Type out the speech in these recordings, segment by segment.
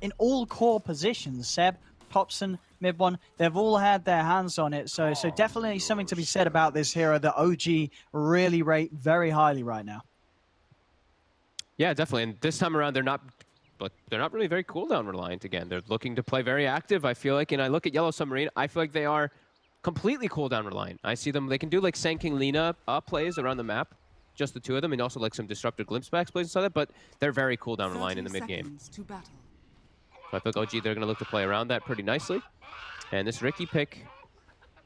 in all core positions. Seb, Topson, mid one, they've all had their hands on it. So definitely something to be said about this hero that OG really rate very highly right now. Yeah, definitely. And this time around, they're not really very cooldown reliant again. They're looking to play very active, I feel like. And I look at Yellow Submarine, I feel like they are completely cooldown reliant. I see them, they can do like Sanking Lina plays around the map, just the two of them, and also like some disruptive glimpse backs plays and stuff like that, but they're very cooldown reliant in the mid game. So I feel like OG, they're going to look to play around that pretty nicely. And this Riki pick,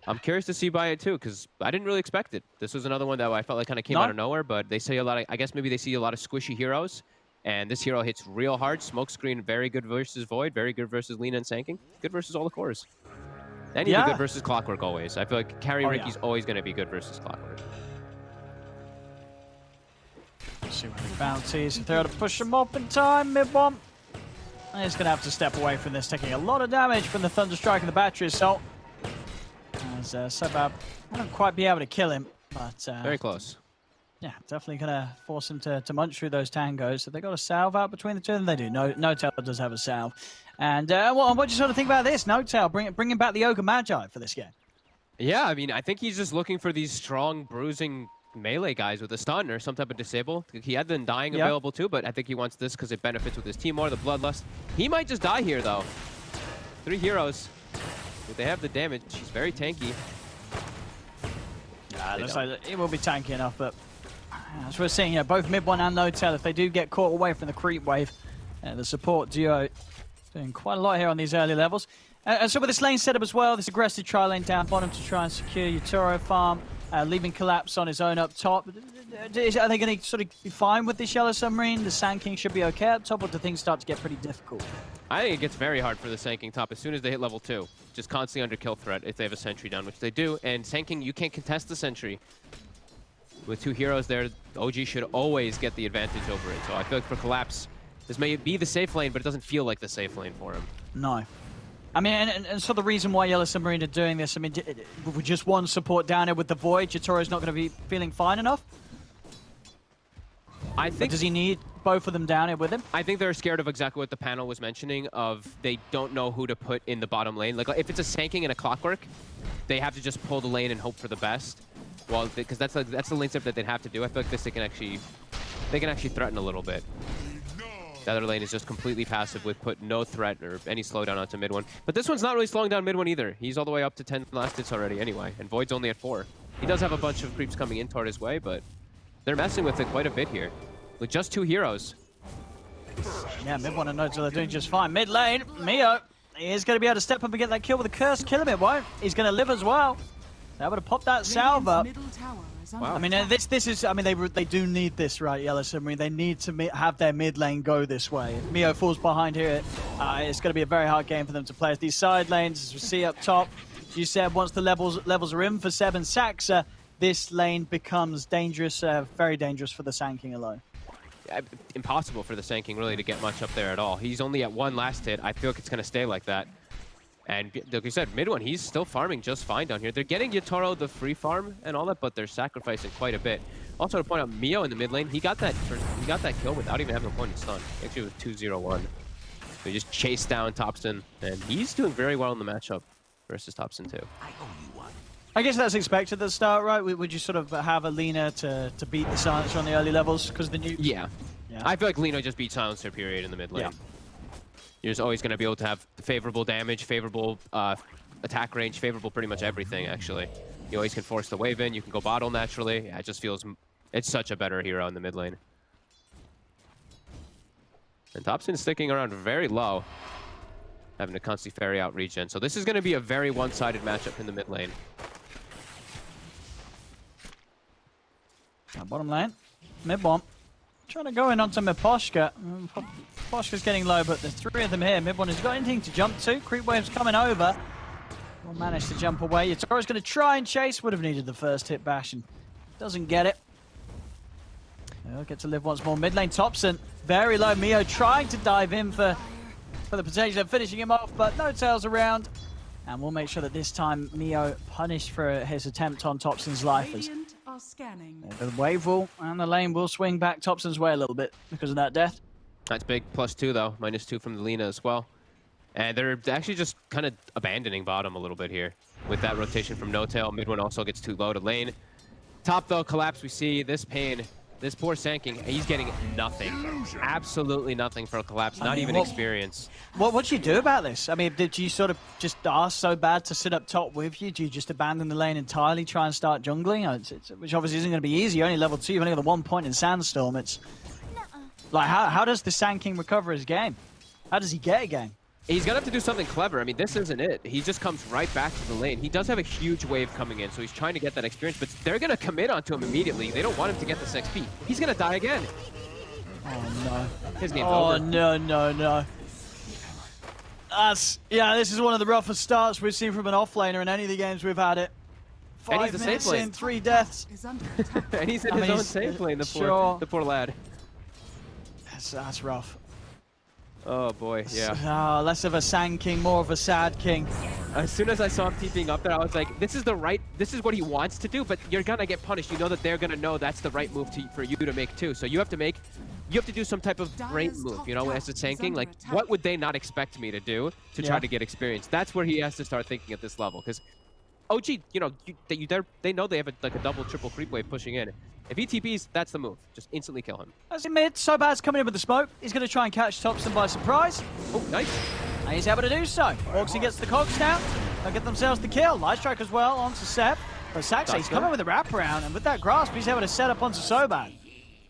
I'm curious to see by it too, because I didn't really expect it. This was another one that I felt like kind of came out of nowhere, but they say a lot of, I guess maybe they see a lot of squishy heroes, and this hero hits real hard. Smokescreen, very good versus Void, very good versus Lina and Sanking, good versus all the cores. And even good versus Clockwork always. I feel like carry Riki's always going to be good versus Clockwork. See where he bounties. If they're able to push him up in time, mid-bomb. And he's going to have to step away from this, taking a lot of damage from the Thunderstrike and the Battery Assault. As Sebab won't quite be able to kill him, but... very close. Yeah, definitely going to force him to munch through those tangos. So they got a salve out between the two of them? They do. No-Tail does have a salve. And what do you sort of think about this? No-Tail bringing back the Ogre Magi for this game. Yeah, I mean, I think he's just looking for these strong, bruising melee guys with a stun or some type of disable. He had the Undying available too, but I think he wants this because it benefits with his team more, the Bloodlust. He might just die here, though. 3 heroes. If they have the damage, he's very tanky. Yeah, it looks like it will be tanky enough, but as we're seeing, both mid one and No-Tail, if they do get caught away from the creep wave, the support duo doing quite a lot here on these early levels. And so with this lane setup as well, this aggressive tri-lane down bottom to try and secure Yatoro farm, leaving Collapse on his own up top. Are they going to sort of be fine with this Yellow Submarine? The Sand King should be okay up top, or do things start to get pretty difficult? I think it gets very hard for the Sand King top as soon as they hit level 2. Just constantly under kill threat if they have a sentry down, which they do. And Sand King, you can't contest the sentry. With 2 heroes there, OG should always get the advantage over it. So I feel like for Collapse, this may be the safe lane, but it doesn't feel like the safe lane for him. No. I mean, and so the reason why Yellow Submarine are doing this, I mean, with just one support down here with the Void, Jitoro's not going to be feeling fine enough? I think. But does he need both of them down here with him? I think they're scared of exactly what the panel was mentioning, of they don't know who to put in the bottom lane. Like, if it's a Sanking and a Clockwork, they have to just pull the lane and hope for the best. Well, because that's the lane step that they'd have to do. I feel like this they can actually threaten a little bit. The other lane is just completely passive with put no threat or any slowdown onto mid one. But this one's not really slowing down mid one either. He's all the way up to 10 last hits already anyway, and Void's only at 4. He does have a bunch of creeps coming in toward his way, but they're messing with it quite a bit here. With just 2 heroes. Yeah, mid one and No-Tail are doing just fine. Mid lane, Mio is going to be able to step up and get that kill with a curse. Kill him, it won't. He's going to live as well. They're able to pop that salve up. Wow. I mean, this is, I mean, they do need this, right, Yellow Submarine? They need to have their mid lane go this way. If Mio falls behind here, it's going to be a very hard game for them to play. As these side lanes, as we see up top, you said once the levels are in for Seb and Saxa, this lane becomes dangerous, very dangerous for the Sand King alone. Impossible for the Sand King really to get much up there at all. He's only at 1 last hit. I feel like it's going to stay like that. And like you said, mid one, he's still farming just fine down here. They're getting Yatoro the free farm and all that, but they're sacrificing quite a bit. Also to point out, Mio in the mid lane, he got that kill without even having a point in stun. Actually, it was 2-0-1. So he just chased down Topson, and he's doing very well in the matchup versus Topson too. I guess that's expected at the start, right? Would you sort of have a Lina to beat the Silencer on the early levels because the new? Yeah. I feel like Lina just beat Silencer period in the mid lane. Yeah. You're just always going to be able to have favorable damage, favorable attack range, favorable pretty much everything, actually. You always can force the wave in, you can go bottle naturally. Yeah, it just feels... It's such a better hero in the mid lane. And Topson's sticking around very low, having to constantly ferry out regen. So this is going to be a very one-sided matchup in the mid lane. Bottom lane, mid-bomb. Trying to go in onto Miposhka. Poshka's getting low, but there's 3 of them here. Mid-one has got anything to jump to. Creep wave's coming over. Will manage to jump away. Yatoro's going to try and chase. Would have needed the first hit bash and doesn't get it. He'll get to live once more. Mid lane Topson, very low. Mio trying to dive in for the potential of finishing him off, but No-Tail's around. And we'll make sure that this time Mio punished for his attempt on Topson's life. As the wave will and the lane will swing back Topson's way a little bit because of that death. That's big. +2 though. -2 from the Lina as well. And they're actually just kind of abandoning bottom a little bit here with that rotation from No-Tail. Mid one also gets too low to lane. Top though, Collapse, we see this pain, this poor Sanking, he's getting nothing. Absolutely nothing for a Collapse, not even experience. What'd you do about this? I mean, did you sort of just ask so bad to sit up top with you? Do you just abandon the lane entirely, try and start jungling? Which obviously isn't going to be easy. You're only level 2, you've only got the 1 point in Sandstorm. It's like, how does the Sand King recover his game? How does he get a game? He's going to have to do something clever. I mean, this isn't it. He just comes right back to the lane. He does have a huge wave coming in, so he's trying to get that experience, but they're going to commit onto him immediately. They don't want him to get this XP. He's going to die again. Oh, no. His game's over. Oh, no. Yeah, this is one of the roughest starts we've seen from an offlaner in any of the games we've had it. 5 minutes in, 3 deaths. And he's in his own safe lane, the poor lad. That's rough. Oh boy, yeah. Oh, less of a Sand King, more of a sad king. As soon as I saw him TPing up there, I was like, this is what he wants to do, but you're gonna get punished. You know that they're gonna know that's the right move for you to make too. So you have to do some type of great move, you know, as a Sand King. Like, what would they not expect me to do to try to get experience? That's where he has to start thinking at this level, because OG, you know, they know they have like a double, triple creep wave pushing in. If he TPs, that's the move. Just instantly kill him. As in mid, Sobad's coming in with the smoke. He's going to try and catch Thompson by surprise. Oh, nice. And he's able to do so. Orksy gets the cogs down. They'll get themselves the kill. Light Strike as well onto Seb. But Saxa, he's coming with a wraparound, and with that grasp, he's able to set up onto Sobad.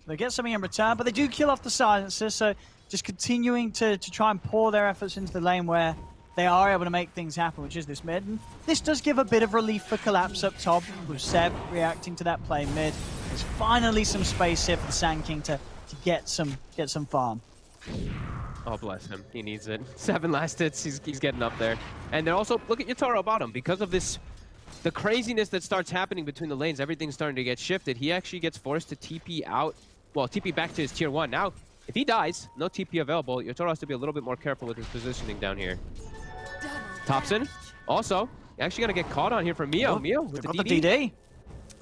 They get something in return, but they do kill off the silencer, so just continuing to try and pour their efforts into the lane where they are able to make things happen, which is this mid. And this does give a bit of relief for Collapse up top, with Seb reacting to that play mid. There's finally some space here for the Sand King to get some farm. Oh, bless him. He needs it. 7 last hits. He's getting up there. And then also, look at Yatoro bottom. Because of this, the craziness that starts happening between the lanes, everything's starting to get shifted. He actually gets forced to TP out, well, TP back to his tier 1. Now, if he dies, no TP available, Yatoro has to be a little bit more careful with his positioning down here. Thompson, also, actually going to get caught on here from Mio. Mio with the DD.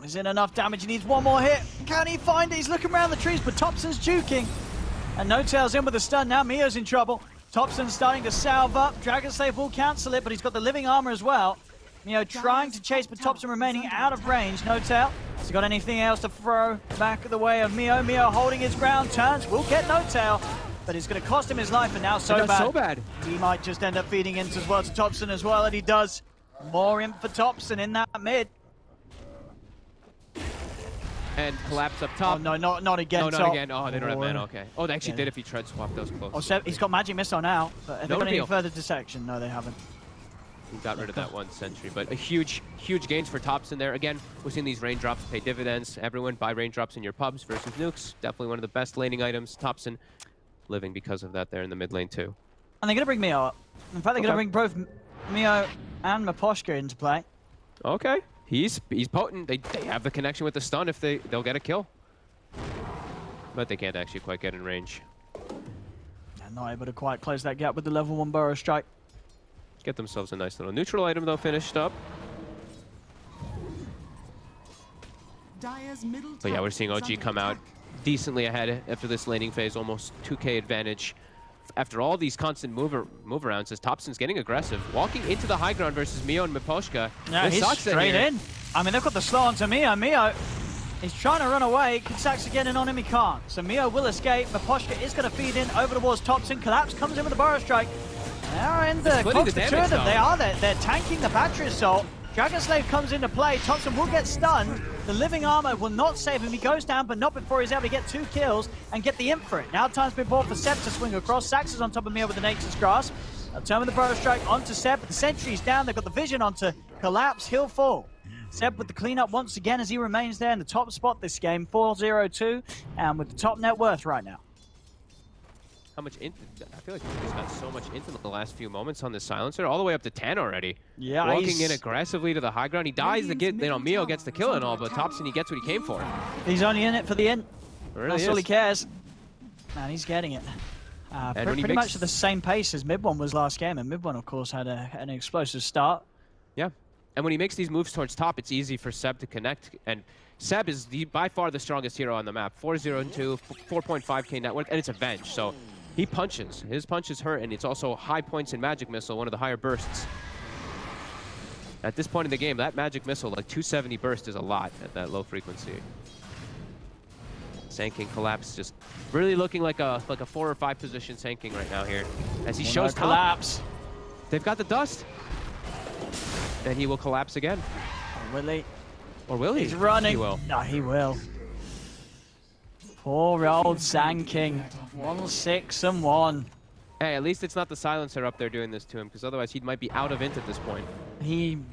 Is in enough damage? He needs one more hit. Can he find it? He's looking around the trees, but Thompson's juking. And No-Tail's in with a stun. Now Mio's in trouble. Thompson's starting to salve up. Dragon Slave will cancel it, but he's got the living armor as well. Mio trying to chase, but Thompson remaining out of range. No-Tail, has he got anything else to throw back the way of Mio? Mio holding his ground, turns, will get No-Tail, but it's going to cost him his life, and now Sobad. He might just end up feeding into as well to Thompson as well, and he does. More in for Thompson in that mid. And Collapse up top. Oh, no, not again. No, not again. Oh, they don't have mana. Okay. Oh, they actually did if he tread swap those close. Oh, so he's got Magic Missile now. But have they got any further dissection? No, they haven't. He got rid of that 1 sentry, but a huge gains for Thompson there. Again, we're seeing these raindrops pay dividends. Everyone buy raindrops in your pubs versus nukes. Definitely one of the best laning items. Thompson living because of that there in the mid lane too. And they're going to bring Mio up. In fact, they're going to bring both Mio and Miposhka into play. Okay. He's potent. They have the connection with the stun if they'll get a kill. But they can't actually quite get in range. And not able to quite close that gap with the level 1 Burrow Strike. Get themselves a nice little neutral item though finished up. But yeah, we're seeing OG come out decently ahead after this laning phase, almost 2k advantage. After all these constant move arounds, as Thompson's getting aggressive, walking into the high ground versus Mio and Miposhka. Yeah, he's straight in. I mean, they've got the slow onto Mio. Mio is trying to run away. Saxa getting on him, he can't. So Mio will escape. Miposhka is going to feed in over towards Thompson. Collapse comes in with a Burrow Strike. They're in the close to 2 of them. They are there. They're tanking the battery assault. Dragon Slave comes into play. Thompson will get stunned. The living armor will not save him. He goes down, but not before he's able to get 2 kills and get the imp for it. Now time's been bought for Seb to swing across. Saxa's on top of Mio with the Nature's Grasp. They'll turn with the Burrow Strike onto Seb, but the sentry's down. They've got the vision onto Collapse. He'll fall. Seb with the cleanup once again as he remains there in the top spot this game, 4-0-2, and with the top net worth right now. How much I feel like he's got so much into the last few moments on this silencer, all the way up to 10 already. Yeah, walking in aggressively to the high ground. He dies to get, Mio gets the kill and all, but Thompson, he gets what he came for. He's only in it for the end. Really That's all he cares. Man, he's getting it. Pretty much at the same pace as Mid-One was last game, and Mid-One, of course, had an explosive start. Yeah, and when he makes these moves towards top, it's easy for Seb to connect, and Seb is by far the strongest hero on the map. 4-0-2, 4.5k net worth, and it's Avenge, so He punches. His punches hurt, and it's also high points in Magic Missile, one of the higher bursts. At this point in the game, that Magic Missile, like 270 burst, is a lot at that low frequency. Sand King collapse, just really looking like a 4 or 5 position Sand King right now here. As he shows collapse. They've got the dust. Then he will collapse again. Or will he? Or will he? He's running. He will. No, he will. Poor old Sand King. 1-6-1. Hey, at least it's not the silencer up there doing this to him, because otherwise he might be out of int at this point.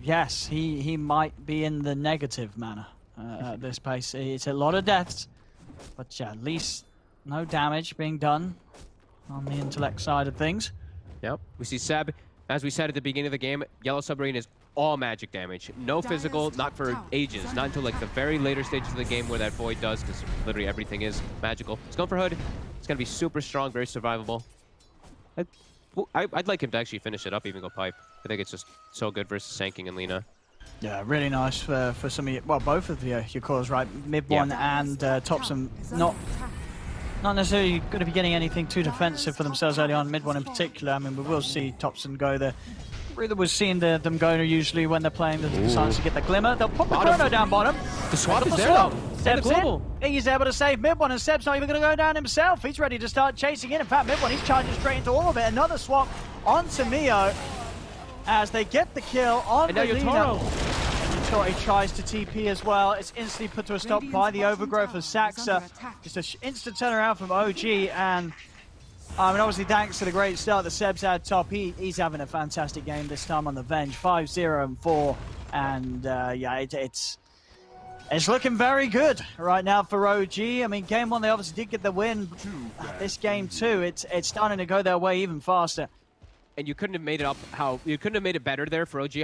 Yes, he might be in the negative manner at this pace. It's a lot of deaths, but yeah, at least no damage being done on the intellect side of things. Yep. We see Seb, as we said at the beginning of the game, Yellow Submarine is all magic damage. No physical, not for ages. Not until like the very later stages of the game where that Void does, because literally everything is magical. He's going for Hood. It's going to be super strong, very survivable. I'd like him to actually finish it up, even go Pipe. I think it's just so good versus Sand King and Lina. Yeah, really nice for some of you. Well, both of your cores, right? Mid one and Topson, not necessarily going to be getting anything too defensive for themselves early on. Mid one in particular. I mean, we will see Topson go there. Really, we're seeing them go usually when they're playing the science to get the glimmer. They'll pop the chrono down bottom. The swap is there though. Seb's in. He's able to save mid one, and Seb's not even going to go down himself. He's ready to start chasing in. In fact, mid one, he's charging straight into all of it. Another swap onto Mio as they get the kill on the Lina. He tries to TP as well. It's instantly put to a stop by the overgrowth of Saxa. Just an instant turnaround from OG, and I mean, obviously, thanks to the great start that Seb's had top, he's having a fantastic game this time on the Venge. 5-0-4, and yeah, it's looking very good right now for OG. I mean, game one, they obviously did get the win. This game too, it's starting to go their way even faster. And you couldn't have made it better there for OG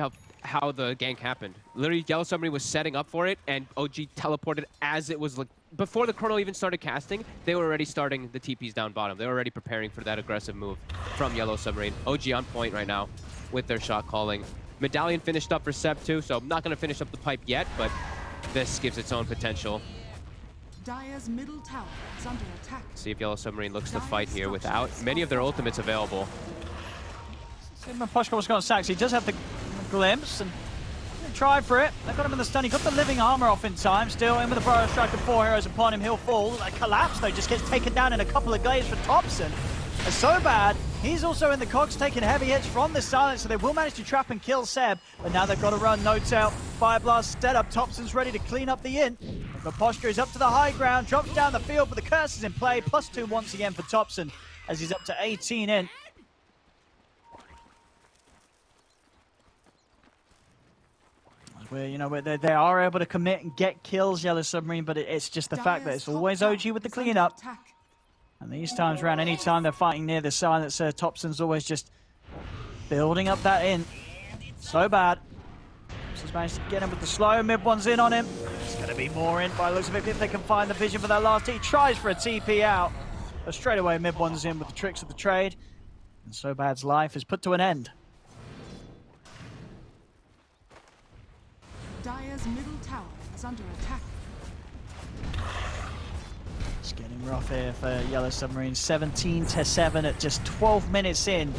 how the gank happened. Literally, Yellow Submarine was setting up for it, and OG teleported as it was like before the chrono even started casting. They were already starting the TPs down bottom. They were already preparing for that aggressive move from Yellow Submarine. OG on point right now with their shot calling. Medallion finished up for Seb too, so I'm not going to finish up the pipe yet, but this gives its own potential. Dire's middle tower is under attack. See if Yellow Submarine looks to fight here without many of their ultimates available. Poshka was going to Sax. He does have the glimpse and try for it. They got him in the stun. He got the living armor off in time. Still in with the Burrow Strike of 4 heroes upon him. He'll fall. That collapse though just gets taken down in a couple of glaives for Topson. It's so bad. He's also in the cogs taking heavy hits from the silence, so they will manage to trap and kill Seb. But now they've got to run. No tail. Fire blast set up. Topson's ready to clean up the int. But Posture is up to the high ground. Drops down the field, but the curse is in play. +2 once again for Topson as he's up to 18 int. Where they are able to commit and get kills, Yellow Submarine, but it's just the fact that it's always OG with the cleanup. And these times around, any time they're fighting near the silencer, Topson's always just building up that in. So bad. Topson's managed to get him with the slow. Mid one's in on him. It's going to be more in by the looks of it if they can find the vision for that last hit. He tries for a TP out. But straight away, mid one's in with the tricks of the trade. And So Bad's life is put to an end. Dire's middle tower is under attack. It's getting rough here for Yellow Submarine. 17-7 at just 12 minutes in.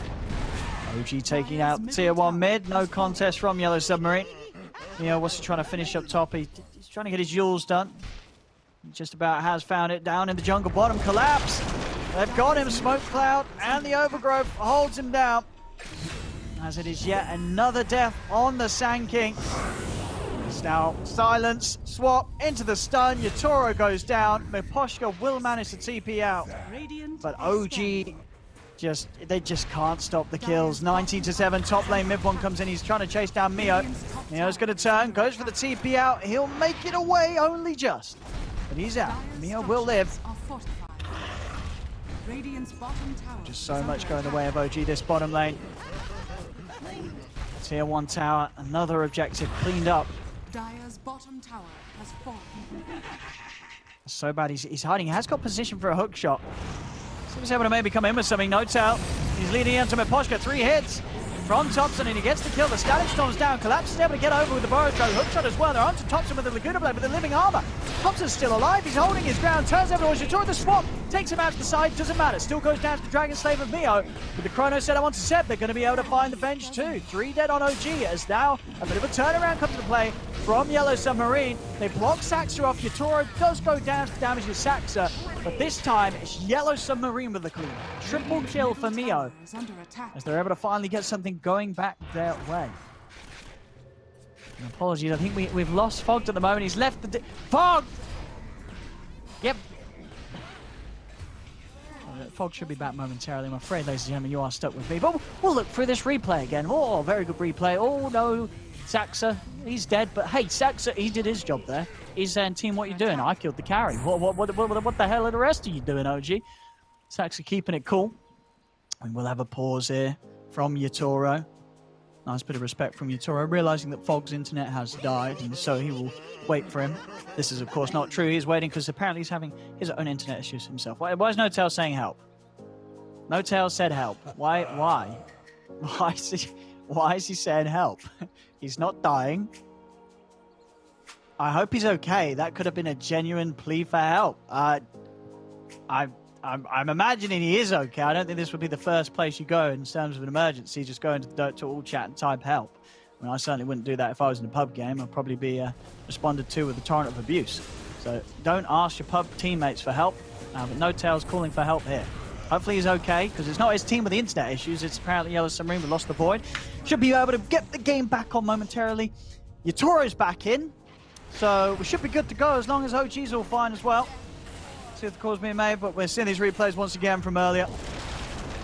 OG taking out tier 1 mid. No contest from Yellow Submarine. What's he trying to finish up top? He's trying to get his Yules done. He just about has found it. Down in the jungle bottom. Collapse. They've got him. Smoke cloud and the overgrowth holds him down. As it is yet another death on the Sand King. Now, silence, swap into the stun. Yatoro goes down. Miposhka will manage to TP out. But OG, they just can't stop the kills. 19-7, top lane, mid one comes in. He's trying to chase down Mio. Mio's going to turn, goes for the TP out. He'll make it away, only just. But he's out. Mio will live. Just so much going the way of OG this bottom lane. Tier 1 tower, another objective cleaned up. Dire's bottom tower has fallen. So bad, he's hiding. He has got position for a hook shot. So he's able to maybe come in with something. No tail. He's leading into Miposhka. 3 hits from Topson, and he gets the kill. The Static Storm's down. Collapse is able to get over with the Burrow Strike. Hook shot as well. They're onto Topson with the Laguna Blade with the living armor. Topson's still alive. He's holding his ground. Turns over towards Yatoro. The swap takes him out to the side, doesn't matter. Still goes down to the Dragon Slave of Mio. With the Chrono set onto Seb, they're going to be able to find the Venge too. 3 dead on OG, as now a bit of a turnaround comes into play from Yellow Submarine. They block Saxa off. Yatoro does go down to damage his Saxa, but this time it's Yellow Submarine with the clean. Triple kill for Mio, as they're able to finally get something going back their way. And apologies, I think we've lost Fogged at the moment. He's left the... Fog! Yep. Fog should be back momentarily. I'm afraid, ladies and gentlemen, you are stuck with me. But we'll look through this replay again. Oh, very good replay. Oh, no. Saxa, he's dead. But hey, Saxa, he did his job there. He's saying, team, what are you doing? I killed the carry. What the hell are the rest of you doing, OG? Saxa keeping it cool. And we'll have a pause here from Yatoro. Nice bit of respect from Yatoro, realizing that Fog's internet has died, and so he will wait for him. This is, of course, not true. He's waiting because apparently he's having his own internet issues himself. Why is No Tail saying help? No Tail said help. Why? Why is he saying help? He's not dying. I hope he's okay. That could have been a genuine plea for help. I'm imagining he is okay. I don't think this would be the first place you go in terms of an emergency, just go into the Dota2 all chat and type help. I mean, I certainly wouldn't do that if I was in a pub game. I'd probably be responded to with a torrent of abuse. So don't ask your pub teammates for help. But No Tail's calling for help here. Hopefully he's okay, because it's not his team with the internet issues. It's apparently Yellow Submarine. We lost the void. Should be able to get the game back on momentarily. Yatoro's back in. So we should be good to go as long as OG's all fine as well. See if the call's being made, but we're seeing these replays once again from earlier.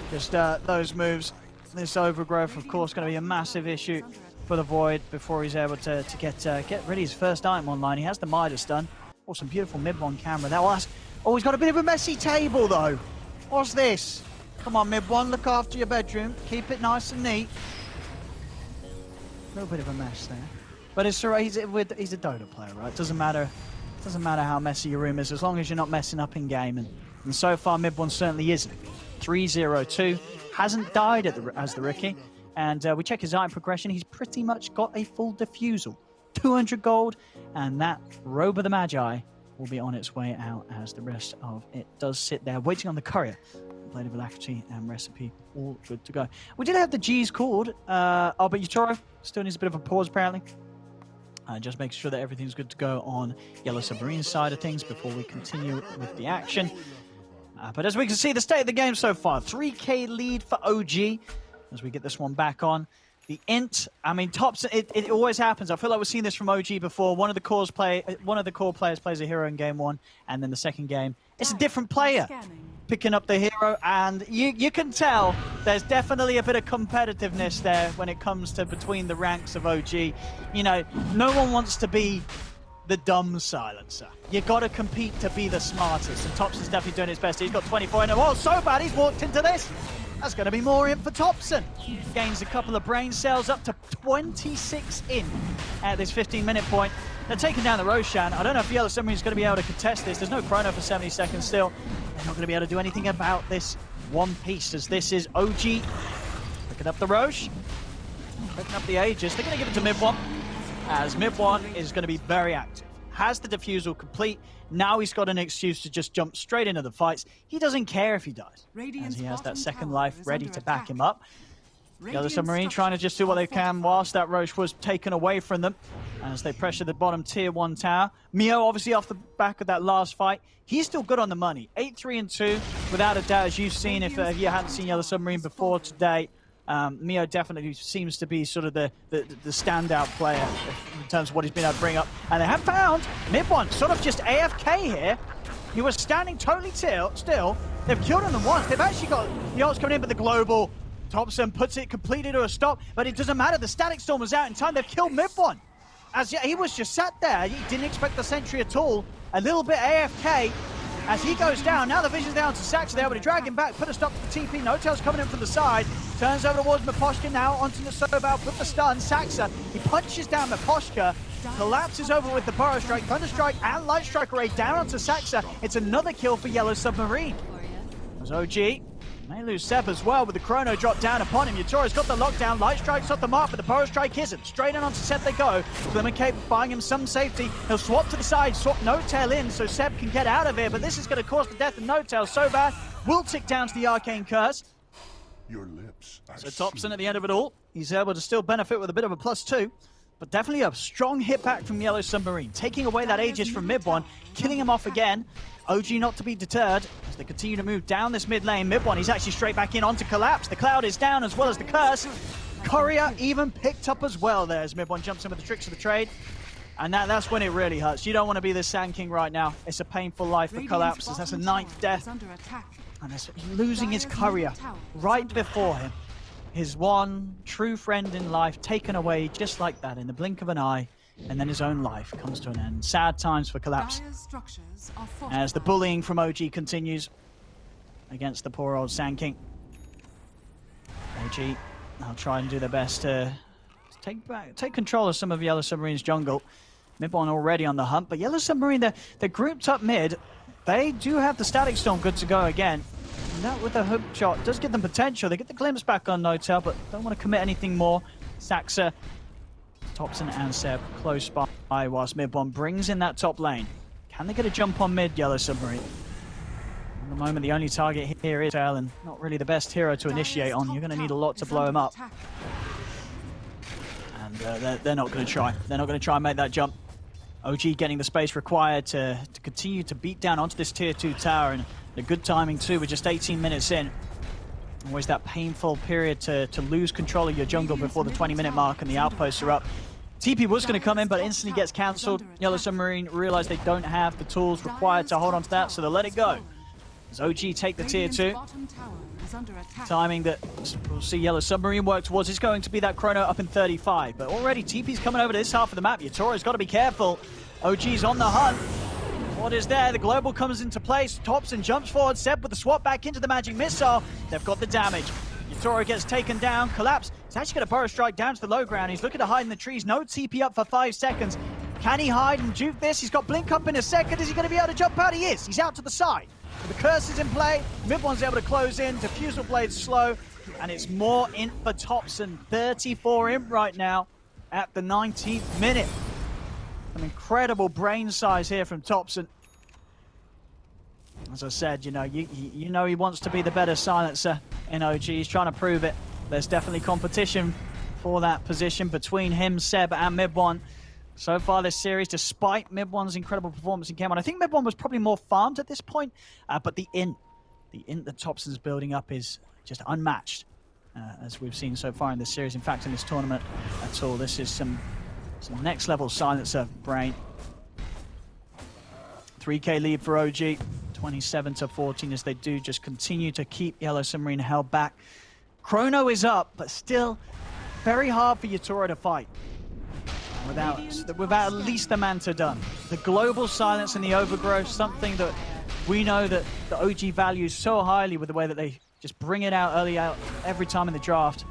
Just those moves. This overgrowth, of course, going to be a massive issue for the Void before he's able to get ready his first item online. He has the Midas stun. Oh, some beautiful mid-one camera there. Oh, he's got a bit of a messy table, though. What's this? Come on, mid-one, look after your bedroom. Keep it nice and neat. A little bit of a mess there. But it's alright, he's a Dota player, right? Doesn't matter how messy your room is, as long as you're not messing up in game. And so far, mid-one certainly isn't. 3-0-2. Hasn't died as the rookie. And we check his item progression. He's pretty much got a full defusal. 200 gold. And that Robe of the Magi will be on its way out as the rest of it does sit there, waiting on the courier. Blade of Alacrity and Recipe, all good to go. We did have the G's called. But Yatoro still needs a bit of a pause, apparently. Just making sure that everything's good to go on Yellow Submarine's side of things before we continue with the action. But as we can see, the state of the game so far, 3k lead for OG as we get this one back on. The int, I mean, tops. It always happens. I feel like we've seen this from OG before. One of the core players plays a hero in game one, and then the second game, it's a different player picking up the hero, and you can tell there's definitely a bit of competitiveness there when it comes to between the ranks of OG. You know, no one wants to be the dumb silencer. You got to compete to be the smartest, and Tops is definitely doing his best. He's got 24 in a row. So bad he's walked into this. That's going to be more in for Topson. Gains a couple of brain cells, up to 26 in at this 15-minute point. They're taking down the Roshan. I don't know if Yellow Submarine is going to be able to contest this. There's no chrono for 70 seconds still. They're not going to be able to do anything about this one piece, as this is OG picking up the Roche, picking up the Aegis. They're going to give it to mid-one, as mid-one is going to be very active. Has the defusal complete. Now he's got an excuse to just jump straight into the fights. He doesn't care if he dies, as he has that second life ready to back him up. The other Submarine trying to just do what they can whilst that Roche was taken away from them as they pressure the bottom tier 1 tower. Mio, obviously off the back of that last fight, he's still good on the money. 8-3-2, without a doubt, as you've seen, if you hadn't seen Yellow Submarine before today. Mio definitely seems to be sort of the standout player in terms of what he's been able to bring up. And they have found mid-one, sort of just AFK here. He was standing totally still. They've killed him once. They've actually got the ults coming in, but the global Thompson puts it completely to a stop. But it doesn't matter. The Static Storm was out in time. They've killed mid-one. As he was just sat there. He didn't expect the sentry at all. A little bit AFK. As he goes down, now the vision's down to Saxa. They're able to drag him back, put a stop to the TP. No Tail's coming in from the side. Turns over towards Miposhka now, onto the Sobal, put the stun. Saxa, he punches down Miposhka, collapses over with the Burrow Strike, Thunder Strike, and Light Strike Array down onto Saxa. It's another kill for Yellow Submarine. As OG May lose Seb as well with the chrono drop down upon him. Yatoro's got the lockdown. Light Strike's off the mark, but the Burrow Strike isn't. Straight in onto Seb they go. Glimmercape buying him some safety. He'll swap to the side, swap No-Tail in so Seb can get out of here, but this is going to cause the death of No-Tail so bad. Will tick down to the Arcane Curse. Your lips are So Thompson at the end of it all, he's able to still benefit with a bit of a +2, but definitely a strong hit back from Yellow Submarine, taking away that Aegis from mid one, killing him off again. OG not to be deterred as they continue to move down this mid lane. Mid one, he's actually straight back in onto Collapse. The Cloud is down as well as the Curse. Courier even picked up as well there as mid one jumps in with the tricks of the trade. And that's when it really hurts. You don't want to be the Sand King right now. It's a painful life for Collapse as that's a 9th death. And he's losing his Courier right before him. His one true friend in life taken away just like that in the blink of an eye. And then his own life comes to an end. Sad times for Collapse as the bullying from OG continues against the poor old Sand King. OG, I'll try and do their best to take control of some of Yellow Submarine's jungle. Mid one already on the hunt, but Yellow Submarine, they're grouped up mid. They do have the Static Storm good to go again. And that with the hook shot does give them potential. They get the glimpse back on No-Tail, but don't want to commit anything more. Saxa, Thompson and Seb close by whilst mid one brings in that top lane. Can they get a jump on mid, Yellow Submarine? At the moment, the only target here is Tail, and not really the best hero to initiate on. You're going to need a lot to blow him up. And they're not going to try. They're not going to try and make that jump. OG getting the space required to continue to beat down onto this tier 2 tower, and the good timing too. We're just 18 minutes in. Always that painful period to lose control of your jungle before the 20-minute mark and the outposts are up. TP was going to come in, but instantly gets cancelled. Yellow Submarine realize they don't have the tools required to hold on to that, so they'll let it go. As OG take the tier 2. Timing that we'll see Yellow Submarine work towards is going to be that chrono up in 35. But already TP's coming over to this half of the map. Yatoro's got to be careful. OG's on the hunt. What is there? The global comes into place. Thompson jumps forward. Seb with the swap back into the magic missile. They've got the damage. Yatoro gets taken down. Collapse. He's actually going to Burrow Strike down to the low ground. He's looking to hide in the trees. No TP up for 5 seconds. Can he hide and juke this? He's got blink up in a second. Is he going to be able to jump out? He is. He's out to the side. The curse is in play. Mid one's able to close in. Diffusal Blade's slow. And it's more in for Thompson. 34 imp right now at the 19th minute. An incredible brain size here from Thompson. As I said, you know he wants to be the better silencer in OG. He's trying to prove it. There's definitely competition for that position between him, Seb, and Mid One. So far this series, despite Mid One's incredible performance in Game 1, I think Mid One was probably more farmed at this point, but the int that Thompson's building up is just unmatched, as we've seen so far in this series. In fact, in this tournament at all, this is some next level silencer brain. 3K lead for OG, 27-14 as they do just continue to keep Yellow Submarine held back. Chrono is up, but still very hard for Yatoro to fight without at least the Manta done. The global silence and the overgrowth, something that we know that the OG values so highly with the way that they just bring it out early out every time in the draft.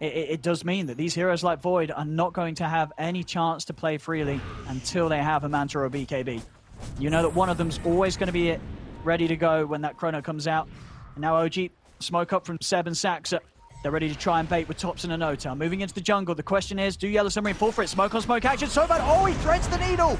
It does mean that these heroes like Void are not going to have any chance to play freely until they have a Manta or a BKB. You know that one of them's always going to be ready to go when that chrono comes out. And now OG, smoke up from Seb and Saxa. They're ready to try and bait with Thompson and No-Tail. Moving into the jungle. The question is, do Yellow Submarine fall for it? Smoke on smoke action. So bad. Oh, he threads the needle.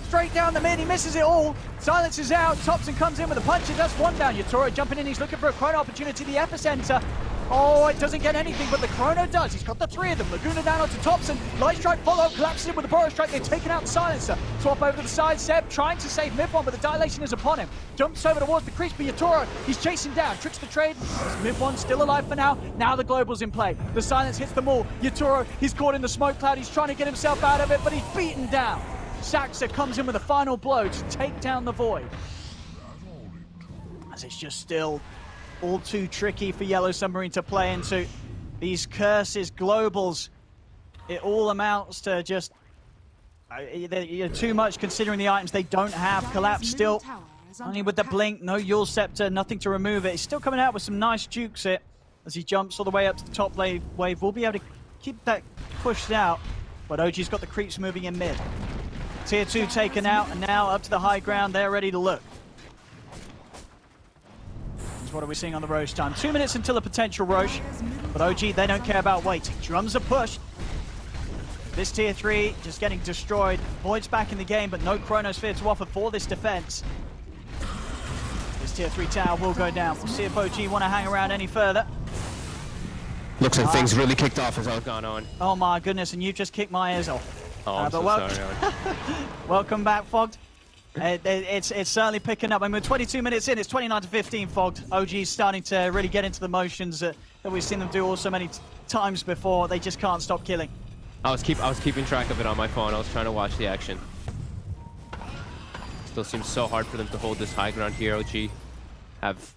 Straight down the mid. He misses it all. Silence is out. Thompson comes in with a punch. That's one down. Yatoro jumping in. He's looking for a chrono opportunity. The epicenter. Oh, it doesn't get anything, but the chrono does. He's got the 3 of them. Laguna down onto Thompson. Light Strike follow, collapses in with the Burrow Strike. They've taken out the silencer. Swap over to the side. Seb trying to save Mid One, but the dilation is upon him. Jumps over towards the crease, but Yatoro, he's chasing down. Tricks the trade. Mid One still alive for now. Now the global's in play. The silence hits them all. Yatoro, he's caught in the smoke cloud. He's trying to get himself out of it, but he's beaten down. Saxa comes in with a final blow to take down the Void. As it's just still all too tricky for Yellow Submarine to play into. These curses, globals, it all amounts to just too much considering the items they don't have. Collapse still, only with the blink, no Yule Scepter, nothing to remove it. He's still coming out with some nice jukes here as he jumps all the way up to the top wave. We'll be able to keep that pushed out, but OG's got the creeps moving in mid. Tier 2 taken out, and now up to the high ground, they're ready to look. What are we seeing on the Roche time? 2 minutes until a potential Roche, but OG, they don't care about waiting. Drums are pushed. This tier 3 just getting destroyed. Void's back in the game, but no Chronosphere to offer for this defense. This tier 3 tower will go down. We'll see if OG want to hang around any further. Looks like things really kicked off as all gone on. Oh my goodness, and you've just kicked my ears off. Oh, I'm so sorry. Welcome back, Fogged. It's certainly picking up. I mean, we're 22 minutes in. It's 29-15, Fogged. OG's starting to really get into the motions that we've seen them do all so many times before. They just can't stop killing. I was keeping track of it on my phone. I was trying to watch the action. Still seems so hard for them to hold this high ground here. OG have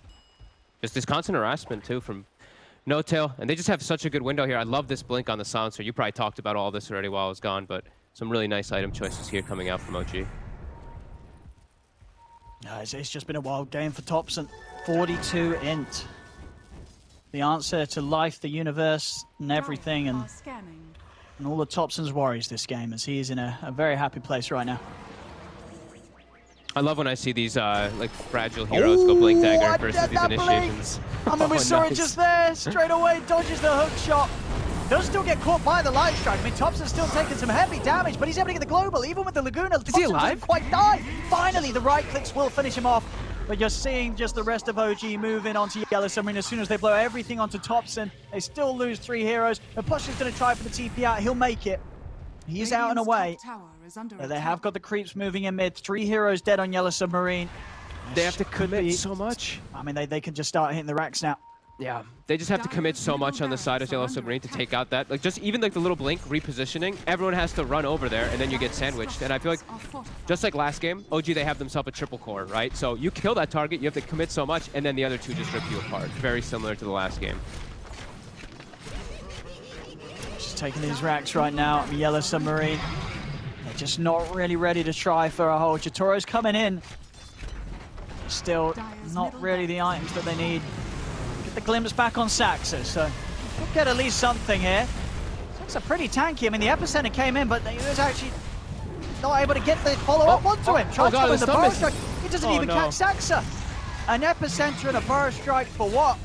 just this constant harassment too from No Tail, and they just have such a good window here. I love this blink on the silencer. You probably talked about all this already while I was gone, but some really nice item choices here coming out from OG. It's just been a wild game for Thompson. 42 int. The answer to life, the universe, and everything, and all the Thompson's worries this game, as he is in a very happy place right now. I love when I see these like fragile heroes go blink dagger versus these initiations. I mean, we saw it just there. Straight away, dodges the hook shot. Does still get caught by the light strike. I mean, Thompson's still taking some heavy damage, but he's able to get the global. Even with the Laguna, is he alive? Doesn't quite die. Finally, the right clicks will finish him off. But you're seeing just the rest of OG moving onto Yellow Submarine as soon as they blow everything onto Thompson. They still lose 3 heroes. And Push is going to try for the TP out. He'll make it. He's out and away. They have got the creeps moving in mid. 3 heroes dead on Yellow Submarine. They have to commit so much. I mean, they can just start hitting the racks now. Yeah, they just have to commit so much on the side of Yellow Submarine to take out that. Like, just even like the little blink repositioning, everyone has to run over there, and then you get sandwiched. And I feel like, just like last game, OG, they have themselves a triple core, right? So you kill that target, you have to commit so much, and then the other 2 just rip you apart. Very similar to the last game. Just taking these racks right now. Yellow Submarine. They're just not really ready to try for a hold. Chitoro's coming in. Still not really the items that they need. Get the glimpse back on Saxa, so we'll get at least something here. Saxa pretty tanky. I mean, the epicenter came in, but he was actually not able to get the follow-up onto him. Tries to go with the burrow strike. He doesn't even catch Saxa. An epicenter and a burrow strike for what?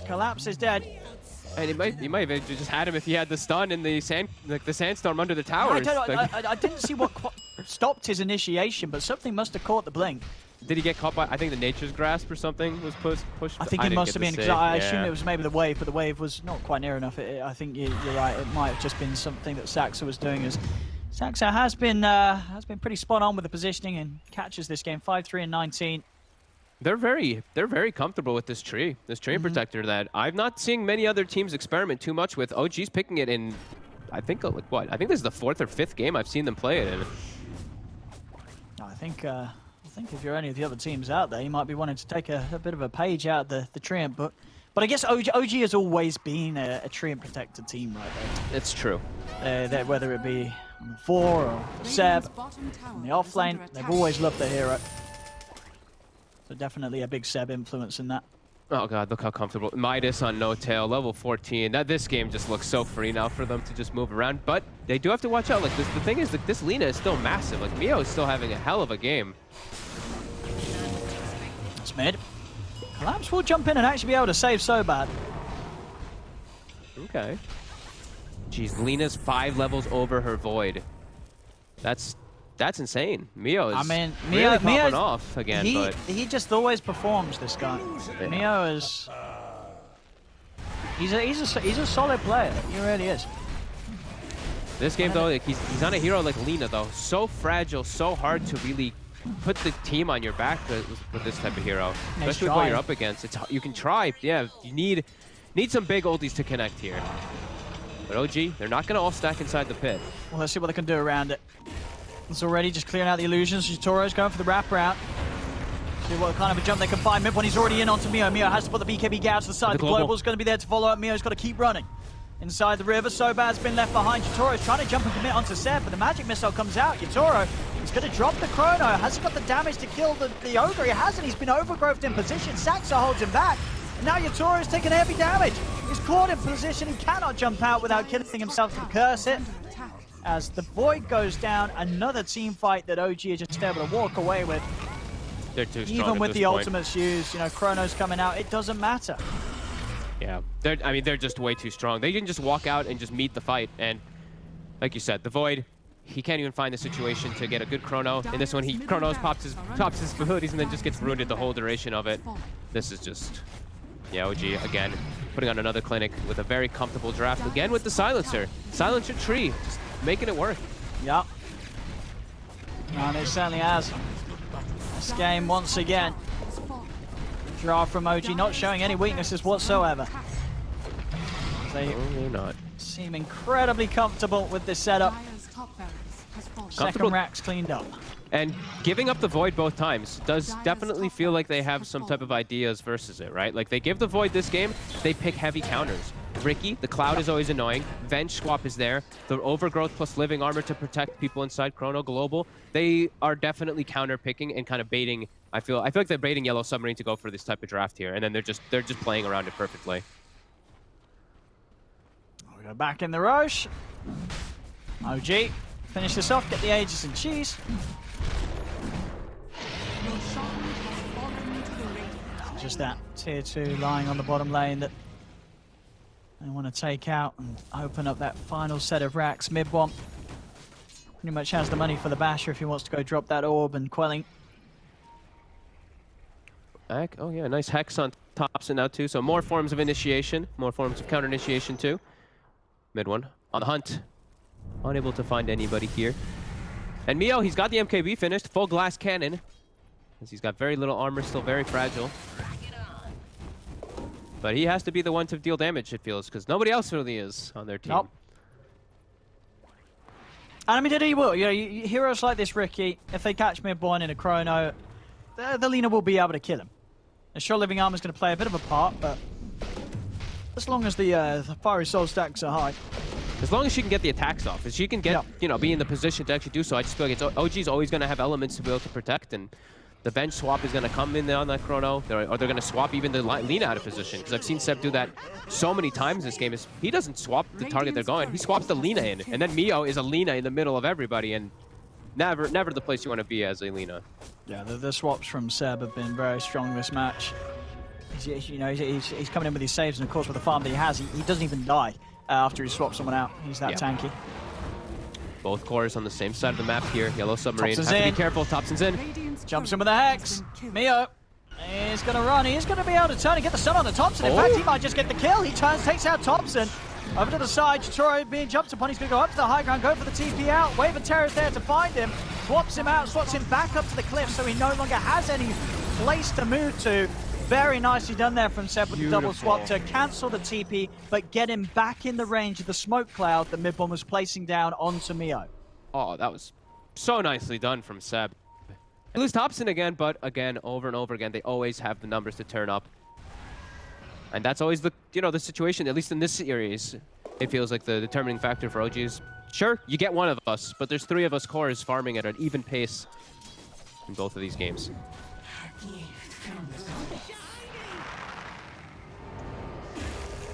Collapse is dead. And he might have just had him if he had the stun in the sandstorm under the towers. I didn't see what stopped his initiation, but something must have caught the blink. Did he get caught by, I think, the Nature's Grasp or something was pushed? I think it must have been, because I assume it was maybe the wave, but the wave was not quite near enough. I think you're right, it might have just been something that Saxa was doing. As Saxa has been pretty spot on with the positioning and catches this game, 5-3 and 19. They're very comfortable with this tree protector that I'm not seeing many other teams experiment too much with. OG's picking it in, I think, like what? I think this is the 4th or 5th game I've seen them play it in. I think if you're any of the other teams out there, you might be wanting to take a bit of a page out of the Treant book. But I guess OG has always been a Treant protected team, right there. It's true. Whether it be on the 4 or Seb, on the off lane, they've always loved the hero. So definitely a big Seb influence in that. Oh god, look how comfortable. Midas on No Tail, level 14. This game just looks so free now for them to just move around. But they do have to watch out. Like the thing is, like, this Lina is still massive. Like Mio is still having a hell of a game. That's mid. Collapse will jump in and actually be able to save so bad. Okay. Jeez, Lina's 5 levels over her Void. That's insane. Mio is really popping off again. He just always performs, this guy. Yeah. Mio is... He's a solid player. He really is. This game though, like, he's on a hero like Lina though. So fragile, so hard to really put the team on your back with this type of hero. Especially with what you're up against. You can try, yeah. You need some big ultis to connect here. But OG, they're not gonna all stack inside the pit. Well, let's see what they can do around it. It's already just clearing out the illusions. Toro's going for the wraparound. See what kind of a jump they can find. Mid when he's already in onto Mio. Mio has to put the BKB out to the side. The Global's going to be there to follow up. Mio's got to keep running. Inside the river, Sobad's been left behind. Yatoro's trying to jump and commit onto Seb, but the magic missile comes out. Yatoro is going to drop the chrono. Has he got the damage to kill the ogre? He hasn't. He's been overgrowthed in position. Saxa holds him back. And now Yatoro is taking heavy damage. He's caught in position. He cannot jump out without killing himself to curse it. As the Void goes down, another team fight that OG is just able to walk away with. They're too strong Even at with this the point. ultimates used, you know, Chrono's coming out, it doesn't matter. Yeah, I mean, they're just way too strong. They can just walk out and just meet the fight. And like you said, the Void, he can't even find the situation to get a good Chrono. In this one, he Chronos pops his abilities and then just gets ruined the whole duration of it. This is just, yeah, OG again, putting on another clinic with a very comfortable draft. Again with the Silencer. Silencer tree, just making it work. Yep. And it certainly has. This game, once again, draft from OG, not showing any weaknesses whatsoever. They They're not. seem incredibly comfortable with this setup. Second rack's cleaned up. And giving up the Void both times does definitely feel like they have some type of ideas versus it, right? Like, they give the Void this game, they pick heavy counters. Ricky, the Cloud is always annoying. Venge swap is there. The Overgrowth plus Living Armor to protect people inside Chrono Global. They are definitely counter picking and kind of baiting. I feel like they're baiting Yellow Submarine to go for this type of draft here, and then they're just playing around it perfectly. We go back in the rush. OG, finish this off, get the Aegis and cheese. Just that tier 2 lying on the bottom lane that they want to take out and open up that final set of racks. Mid-Womp pretty much has the money for the Basher if he wants to go drop that orb and quelling. Oh yeah, nice Hex on Thompson now too. So more forms of initiation, more forms of counter initiation too. Mid one on the hunt. Unable to find anybody here. And Mio, he's got the MKB finished, full glass cannon. As he's got very little armor, still very fragile. But he has to be the one to deal damage, it feels, because nobody else really is on their team. Nope. And I mean, he will. You know, heroes like this, Ricky, if they catch mid-one in a Chrono, the Lina will be able to kill him. And sure, Living Armor is going to play a bit of a part, but as long as the Fiery Soul stacks are high. As long as she can get the attacks off, if she can get, you know, be in the position to actually do so, I just feel like OG's always going to have elements to be able to protect, and the bench swap is going to come in there on that Chrono, or they're going to swap even the Lina out of position, because I've seen Seb do that so many times this game. He doesn't swap the target they're going, he swaps the Lina in, and then Mio is a Lina in the middle of everybody, and never the place you want to be as a Lina. Yeah, the swaps from Seb have been very strong this match. You know, he's coming in with his saves, and of course with the farm that he has, he doesn't even die after he swaps someone out. He's that tanky. Both cores on the same side of the map here. Yellow Submarine. Thompson's have to in. be careful. Thompson's in. Jumps in with a Hex. Mio is going to run. He's going to be able to turn and get the stun on the Thompson. In fact, he might just get the kill. He turns, takes out Thompson. Over to the side, Chitoro being jumped upon. He's going to go up to the high ground, go for the TP out. Wave of Terror is there to find him. Swaps him out, swaps him back up to the cliff so he no longer has any place to move to. Very nicely done there from Seb with the double swap to cancel the TP, but get him back in the range of the smoke cloud that Mid-Bomb was placing down onto Mio. Oh, that was so nicely done from Seb. They lose Thompson again, but again, over and over again, they always have the numbers to turn up. And that's always the, you know, the situation, at least in this series. It feels like the determining factor for OGs. Sure, you get one of us, but there's 3 of us cores farming at an even pace in both of these games.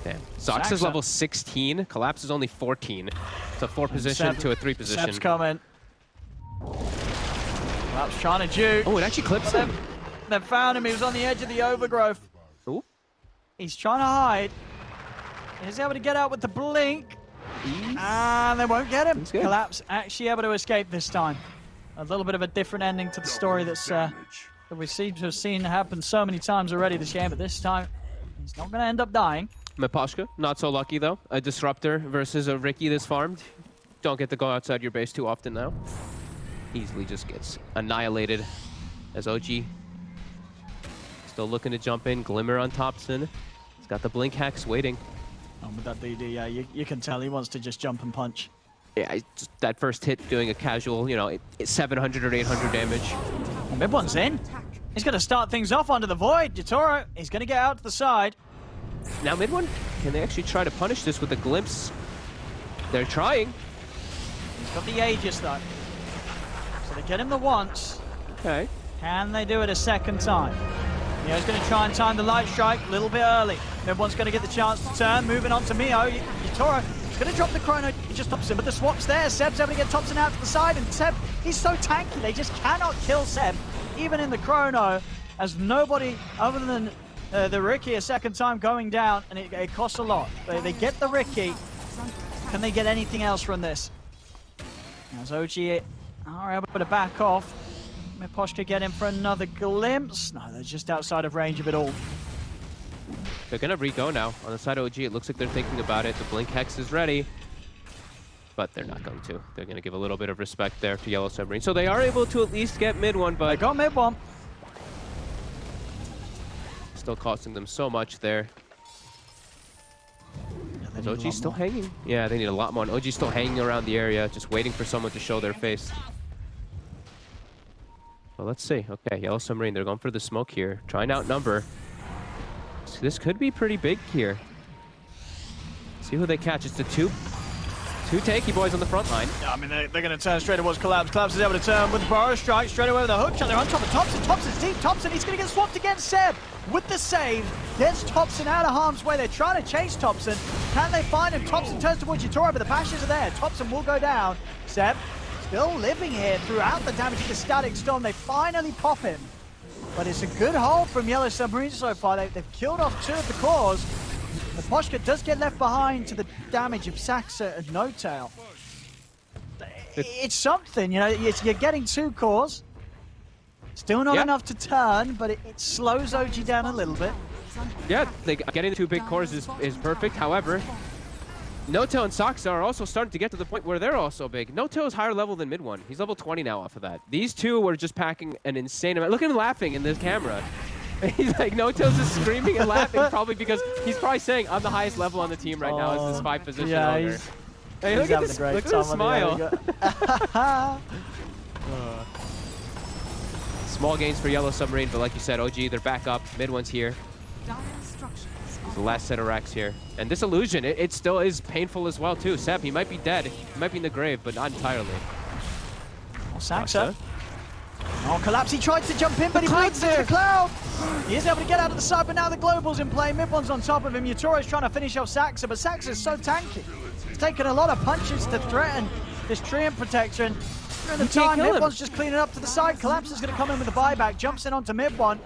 Damn. Sox is level 16. Collapse is only 14. It's a 4 position to a 3 position. Seb's coming. Collapse trying to juke. Oh, it actually clips him. They found him. He was on the edge of the overgrowth. Ooh. He's trying to hide. He's able to get out with the blink. And they won't get him. Collapse actually able to escape this time. A little bit of a different ending to the story that we seem to have seen happen so many times already this game, but this time he's not going to end up dying. Mepashka, not so lucky though. A Disruptor versus a Ricky that's farmed. Don't get to go outside your base too often now. Easily just gets annihilated as OG. Still looking to jump in. Glimmer on Thompson. He's got the blink hacks waiting. With that DD, yeah, you can tell he wants to just jump and punch. Yeah, just that first hit doing a casual, you know, 700 or 800 damage. Well, Mid-One's in. He's going to start things off onto the Void. Jitoro, he's going to get out to the side. Now Mid-One, can they actually try to punish this with a glimpse? They're trying. He's got the Aegis though. So they get him the once. Okay. Can they do it a second time? Yeah, he's going to try and time the light strike a little bit early. Mid-One's going to get the chance to turn. Moving on to Mio. Jitoro, he's going to drop the Chrono. He just stops him, but the swap's there. Seb's able to get Thompson out to the side, and Seb, he's so tanky. They just cannot kill Seb. even in the chrono, as nobody other than the Ricky a second time going down, and it costs a lot. They get the Ricky. Can they get anything else from this? As OG are able to back off. Miposhka get in for another glimpse. No, they're just outside of range of it all. They're going to re-go now. On the side of OG, it looks like they're thinking about it. The Blink Hex is ready. But they're not going to. They're going to give a little bit of respect there to Yellow Submarine. So they are able to at least get mid one, but... They got mid one. Still costing them so much there. Is OG still hanging? Yeah, they need a lot more. And OG's still hanging around the area, just waiting for someone to show their face. Well, let's see. Okay, Yellow Submarine, they're going for the smoke here. Trying to outnumber. So this could be pretty big here. See who they catch. It's the two tanky boys on the front line. I mean, they're going to turn straight towards Collapse. Collapse is able to turn with the Burrow Strike straight away with the hook shot. They're on top of Thompson. Thompson's deep. Thompson, he's going to get swapped against Seb with the save. Gets Thompson out of harm's way. They're trying to chase Thompson. Can they find him? Thompson turns towards Yatoro, but the bashes are there. Thompson will go down. Seb still living here throughout the damage of the Static Storm. They finally pop him. But it's a good hold from Yellow Submarine so far. They've killed off 2 of the cores. Miposhka does get left behind to the damage of Saxa and No Tail. It's something, you know, you're getting 2 cores. Still not enough to turn, but it slows OG down a little bit. Yeah, getting the 2 big cores is perfect. However, No Tail and Saxa are also starting to get to the point where they're also big. No Tail is higher level than mid one. He's level 20 now off of that. These 2 were just packing an insane amount. Look at him laughing in this camera. He's like, No Tail's just screaming and laughing, probably because he's probably saying, I'm the highest level on the team right now as this 5 position owner. Hey, look at this smile. Small gains for Yellow Submarine, but like you said, OG, they're back up. Mid one's here. The last set of racks here. And this illusion, it still is painful as well, too. Seb, he might be dead. He might be in the grave, but not entirely. Oh, Saxa. Oh, Collapse, he tried to jump in, but he bleeds into the cloud. He is able to get out of the side, but now the Global's in play. Mid one's on top of him. Yatoro's trying to finish off Saxa, but Saxa's so tanky. He's taken a lot of punches to threaten this Treant protection. During the time, mid one's just cleaning up to the side. Collapse is going to come in with a buyback, jumps in onto mid one.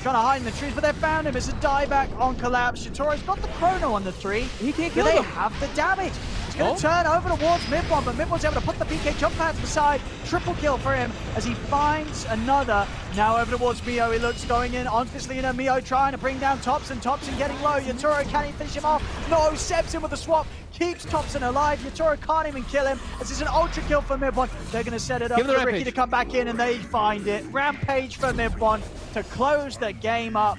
Trying to hide in the trees, but they found him. It's a dieback on Collapse. Yatoro's got the chrono on the 3. He can't kill him. They have the damage. He's going to turn over towards mid one, but mid one's able to put the PK jump pad to the side. Triple kill for him as he finds another. Now over towards Mio. He looks going in onto this leader. Mio trying to bring down Thompson. Thompson getting low. Yatoro, can he finish him off? No, Seb's in with the swap. Keeps Thompson alive. Yatoro can't even kill him. This is an ultra kill for mid one. They're going to set it up for Ricky to come back in, and they find it. Rampage for mid one to close the game up.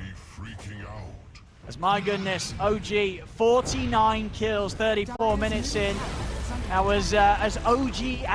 As my goodness, OG 49 kills, 34 minutes in. That was as OG